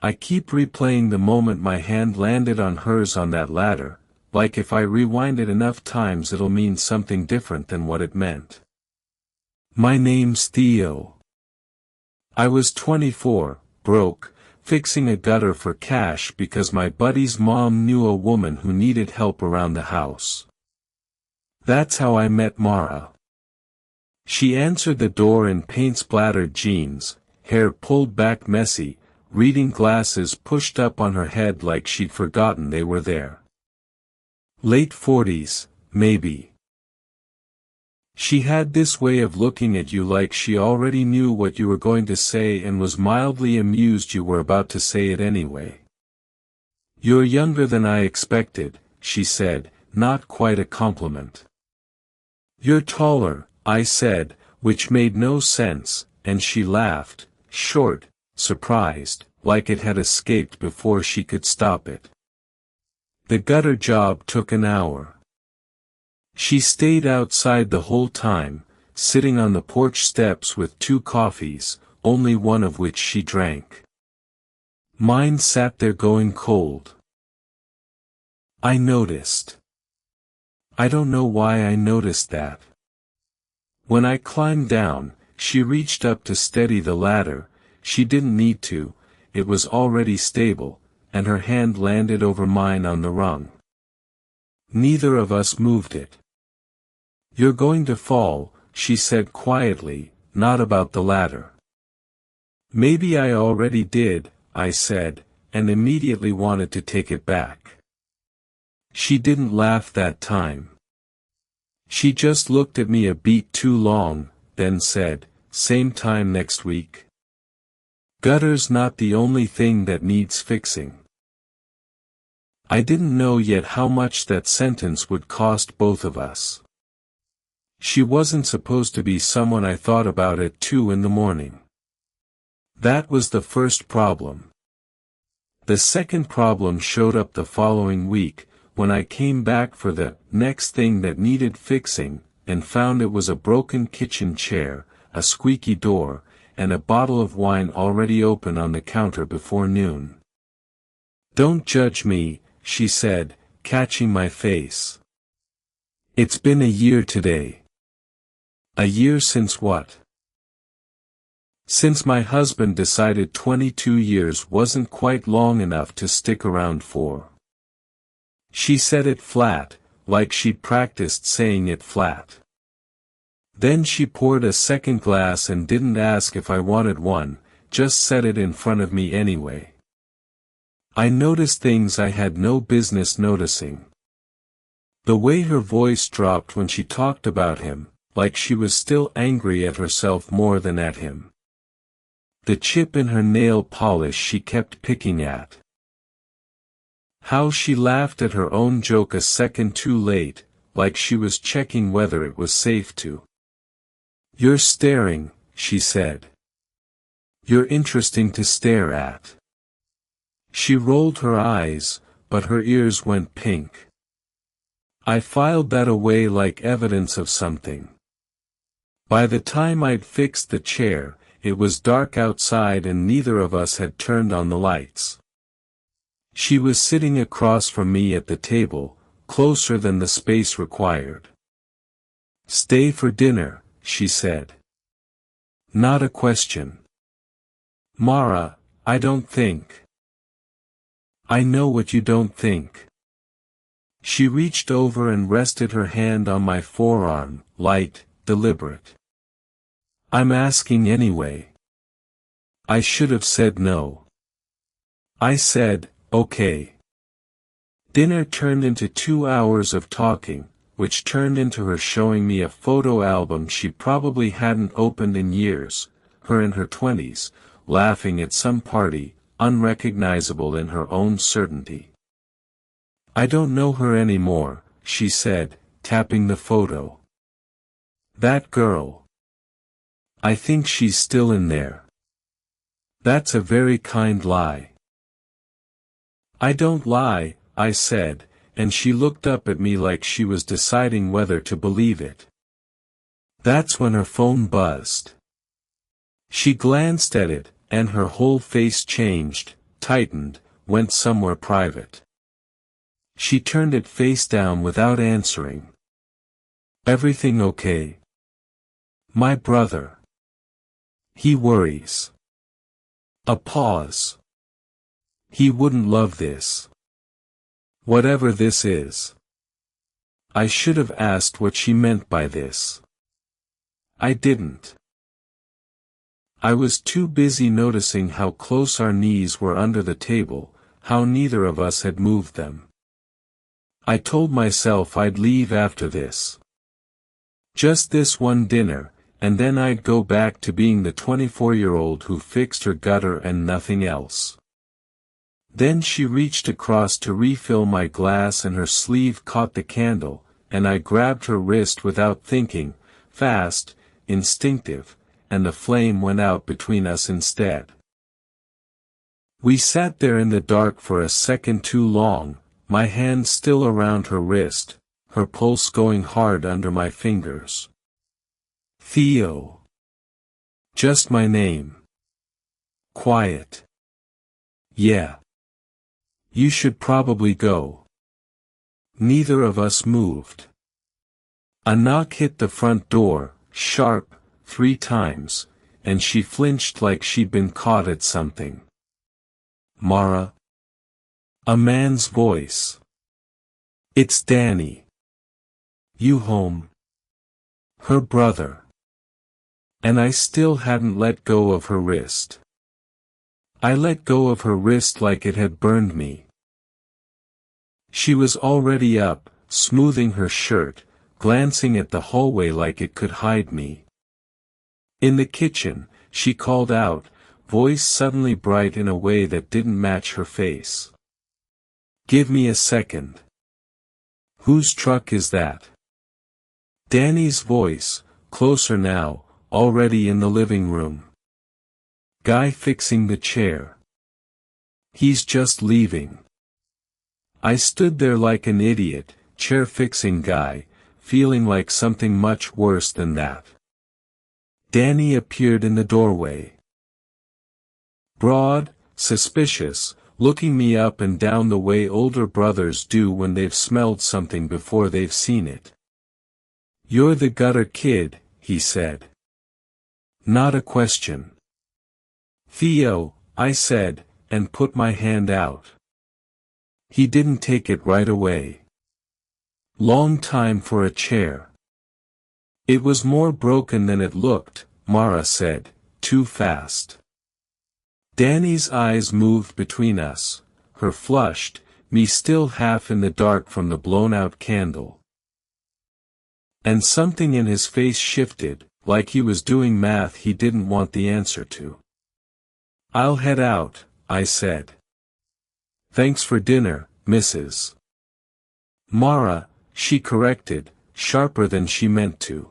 I keep replaying the moment my hand landed on hers on that ladder, like if I rewind it enough times it'll mean something different than what it meant. My name's Theo. I was 24, broke, fixing a gutter for cash because my buddy's mom knew a woman who needed help around the house. That's how I met Mara. She answered the door in paint-splattered jeans, hair pulled back messy, reading glasses pushed up on her head like she'd forgotten they were there. Late 40s, maybe. She had this way of looking at you like she already knew what you were going to say and was mildly amused you were about to say it anyway. "You're younger than I expected," she said, not quite a compliment. "You're taller," I said, which made no sense, and she laughed, short, surprised, like it had escaped before she could stop it. The gutter job took an hour. She stayed outside the whole time, sitting on the porch steps with 2 coffees, only one of which she drank. Mine sat there going cold. I noticed. I don't know why I noticed that. When I climbed down, she reached up to steady the ladder. She didn't need to, it was already stable, and her hand landed over mine on the rung. Neither of us moved it. "You're going to fall," she said quietly, "not about the ladder." "Maybe I already did," I said, and immediately wanted to take it back. She didn't laugh that time. She just looked at me a beat too long, then said, "Same time next week?" Gutter's not the only thing that needs fixing. I didn't know yet how much that sentence would cost both of us. She wasn't supposed to be someone I thought about at 2 in the morning. That was the first problem. The second problem showed up the following week, when I came back for the next thing that needed fixing, and found it was a broken kitchen chair, a squeaky door, and a bottle of wine already open on the counter before noon. "Don't judge me," she said, catching my face. "It's been a year today." "A year since what?" "Since my husband decided 22 years wasn't quite long enough to stick around for." She said it flat, like she'd practiced saying it flat. Then she poured a second glass and didn't ask if I wanted one, just set it in front of me anyway. I noticed things I had no business noticing. The way her voice dropped when she talked about him, like she was still angry at herself more than at him. The chip in her nail polish she kept picking at. How she laughed at her own joke a second too late, like she was checking whether it was safe to. "You're staring," she said. "You're interesting to stare at." She rolled her eyes, but her ears went pink. I filed that away like evidence of something. By the time I'd fixed the chair, it was dark outside and neither of us had turned on the lights. She was sitting across from me at the table, closer than the space required. "Stay for dinner," she said. Not a question. "Mara, I don't think." "I know what you don't think." She reached over and rested her hand on my forearm, light, deliberate. "I'm asking anyway." I should have said no. I said, "Okay." Dinner turned into 2 hours of talking, which turned into her showing me a photo album she probably hadn't opened in years, her in her 20s, laughing at some party, unrecognizable in her own certainty. "I don't know her anymore," she said, tapping the photo. "That girl. I think she's still in there." "That's a very kind lie." "I don't lie," I said, and she looked up at me like she was deciding whether to believe it. That's when her phone buzzed. She glanced at it, and her whole face changed, tightened, went somewhere private. She turned it face down without answering. Everything okay? My brother. He worries. A pause. He wouldn't love this. Whatever this is. I should have asked what she meant by this. I didn't. I was too busy noticing how close our knees were under the table, how neither of us had moved them. I told myself I'd leave after this. Just this one dinner, and then I'd go back to being the 24-year-old who fixed her gutter and nothing else. Then she reached across to refill my glass and her sleeve caught the candle, and I grabbed her wrist without thinking, fast, instinctive, and the flame went out between us instead. We sat there in the dark for a second too long, my hand still around her wrist, her pulse going hard under my fingers. Theo. Just my name. Quiet. Yeah. You should probably go. Neither of us moved. A knock hit the front door, sharp, 3 times, and she flinched like she'd been caught at something. Mara. A man's voice. It's Danny. You home? Her brother. And I still hadn't let go of her wrist. I let go of her wrist like it had burned me. She was already up, smoothing her shirt, glancing at the hallway like it could hide me. In the kitchen, she called out, voice suddenly bright in a way that didn't match her face. Give me a second. Whose truck is that? Danny's voice, closer now, already in the living room. Guy fixing the chair. He's just leaving. I stood there like an idiot, chair-fixing guy, feeling like something much worse than that. Danny appeared in the doorway. Broad, suspicious, looking me up and down the way older brothers do when they've smelled something before they've seen it. You're the gutter kid, he said. Not a question. Theo, I said, and put my hand out. He didn't take it right away. Long time for a chair. It was more broken than it looked, Mara said, too fast. Danny's eyes moved between us, her flushed, me still half in the dark from the blown-out candle. And something in his face shifted, like he was doing math he didn't want the answer to. I'll head out, I said. Thanks for dinner, Mrs. Mara, she corrected, sharper than she meant to.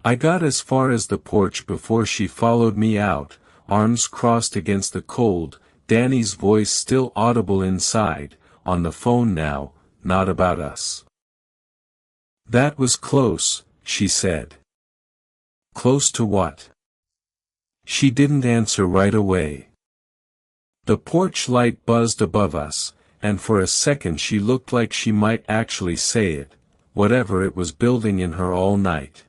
I got as far as the porch before she followed me out, arms crossed against the cold, Danny's voice still audible inside, on the phone now, not about us. That was close, she said. Close to what? She didn't answer right away. The porch light buzzed above us, and for a second she looked like she might actually say it, whatever it was building in her all night.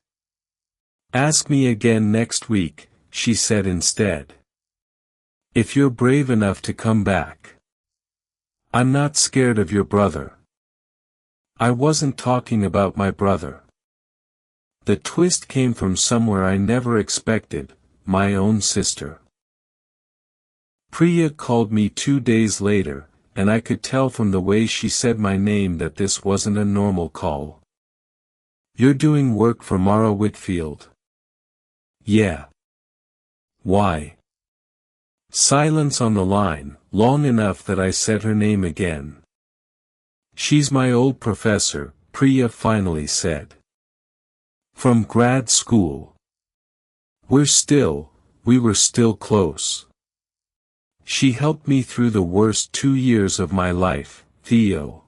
Ask me again next week, she said instead. If you're brave enough to come back. I'm not scared of your brother. I wasn't talking about my brother. The twist came from somewhere I never expected, my own sister. Priya called me 2 days later, and I could tell from the way she said my name that this wasn't a normal call. You're doing work for Mara Whitfield? Yeah. Why? Silence on the line, long enough that I said her name again. She's my old professor, Priya finally said. From grad school. We were still close. She helped me through the worst 2 years of my life, Theo.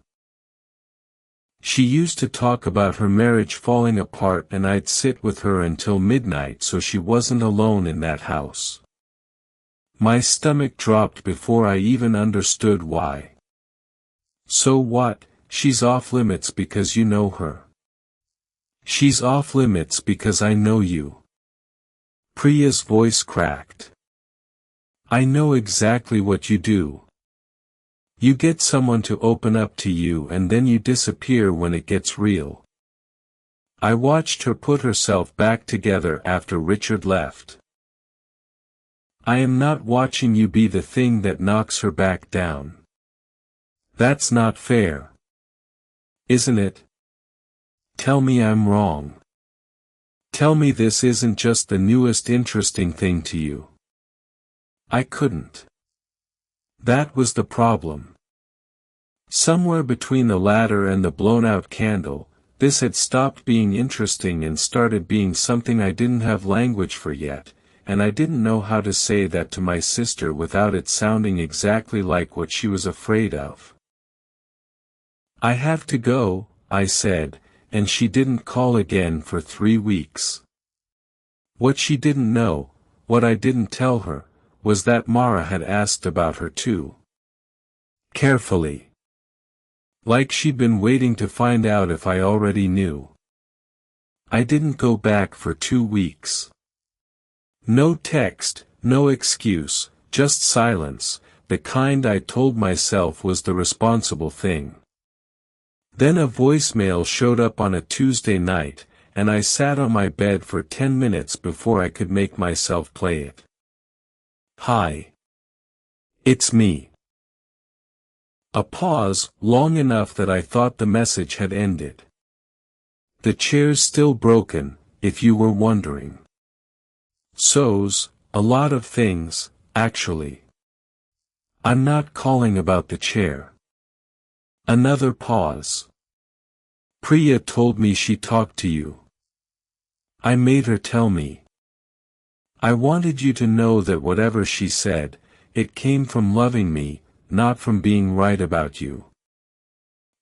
She used to talk about her marriage falling apart and I'd sit with her until midnight so she wasn't alone in that house. My stomach dropped before I even understood why. So what? She's off limits because you know her. She's off limits because I know you. Priya's voice cracked. I know exactly what you do. You get someone to open up to you and then you disappear when it gets real. I watched her put herself back together after Richard left. I am not watching you be the thing that knocks her back down. That's not fair. Isn't it? Tell me I'm wrong. Tell me this isn't just the newest interesting thing to you. I couldn't. That was the problem. Somewhere between the ladder and the blown-out candle, this had stopped being interesting and started being something I didn't have language for yet, and I didn't know how to say that to my sister without it sounding exactly like what she was afraid of. I have to go, I said, and she didn't call again for 3 weeks. What she didn't know, what I didn't tell her, was that Mara had asked about her too. Carefully. Like she'd been waiting to find out if I already knew. I didn't go back for 2 weeks. No text, no excuse, just silence, the kind I told myself was the responsible thing. Then a voicemail showed up on a Tuesday night, and I sat on my bed for 10 minutes before I could make myself play it. Hi. It's me. A pause, long enough that I thought the message had ended. The chair's still broken, if you were wondering. So's, a lot of things, actually. I'm not calling about the chair. Another pause. Priya told me she talked to you. I made her tell me. I wanted you to know that whatever she said, it came from loving me, not from being right about you.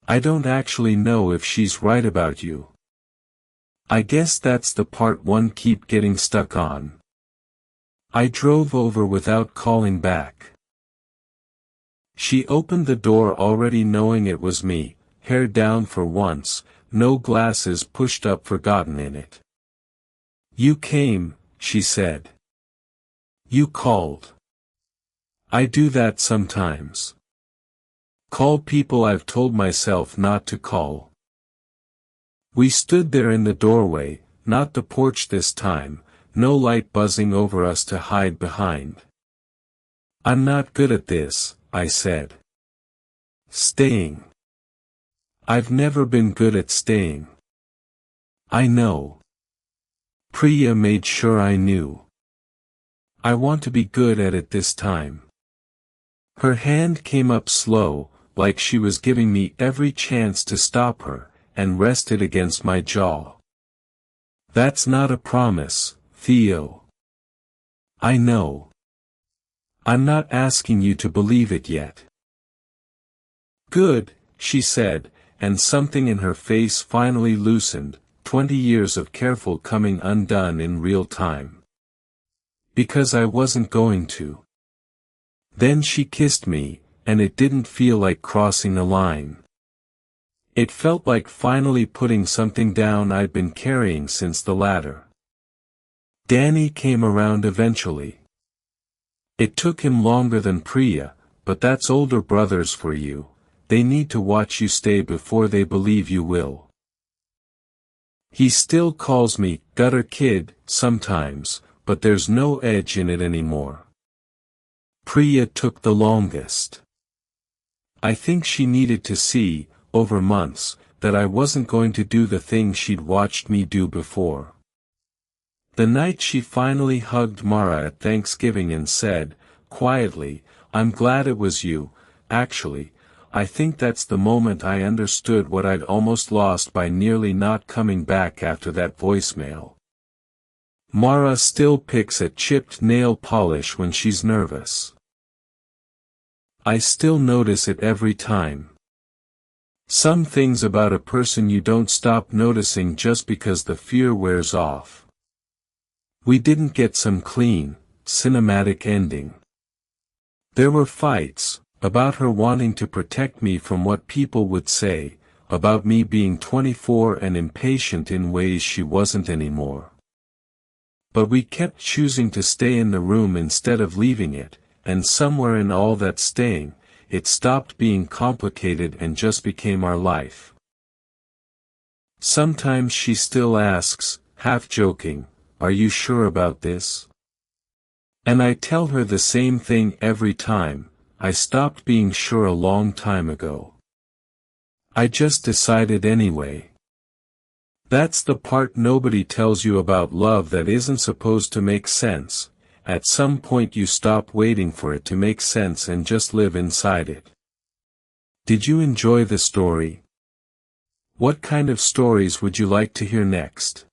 I don't actually know if she's right about you. I guess that's the part one keep getting stuck on. I drove over without calling back. She opened the door already knowing it was me, hair down for once, no glasses pushed up forgotten in it. You came, she said. You called. I do that sometimes. Call people I've told myself not to call. We stood there in the doorway, not the porch this time, no light buzzing over us to hide behind. I'm not good at this, I said. Staying. I've never been good at staying. I know. Priya made sure I knew. I want to be good at it this time. Her hand came up slow, like she was giving me every chance to stop her, and rested against my jaw. That's not a promise, Theo. I know. I'm not asking you to believe it yet. Good, she said, and something in her face finally loosened, 20 years of careful coming undone in real time. Because I wasn't going to. Then she kissed me, and it didn't feel like crossing a line. It felt like finally putting something down I'd been carrying since the ladder. Danny came around eventually. It took him longer than Priya, but that's older brothers for you, they need to watch you stay before they believe you will. He still calls me, gutter kid, sometimes, but there's no edge in it anymore. Priya took the longest. I think she needed to see, over months, that I wasn't going to do the thing she'd watched me do before. The night she finally hugged Mara at Thanksgiving and said, quietly, I'm glad it was you, actually, I think that's the moment I understood what I'd almost lost by nearly not coming back after that voicemail. Mara still picks at chipped nail polish when she's nervous. I still notice it every time. Some things about a person you don't stop noticing just because the fear wears off. We didn't get some clean, cinematic ending. There were fights, about her wanting to protect me from what people would say, about me being 24 and impatient in ways she wasn't anymore. But we kept choosing to stay in the room instead of leaving it, and somewhere in all that staying, it stopped being complicated and just became our life. Sometimes she still asks, half joking, "Are you sure about this?" And I tell her the same thing every time, I stopped being sure a long time ago. I just decided anyway. That's the part nobody tells you about love that isn't supposed to make sense. At some point you stop waiting for it to make sense and just live inside it. Did you enjoy the story? What kind of stories would you like to hear next?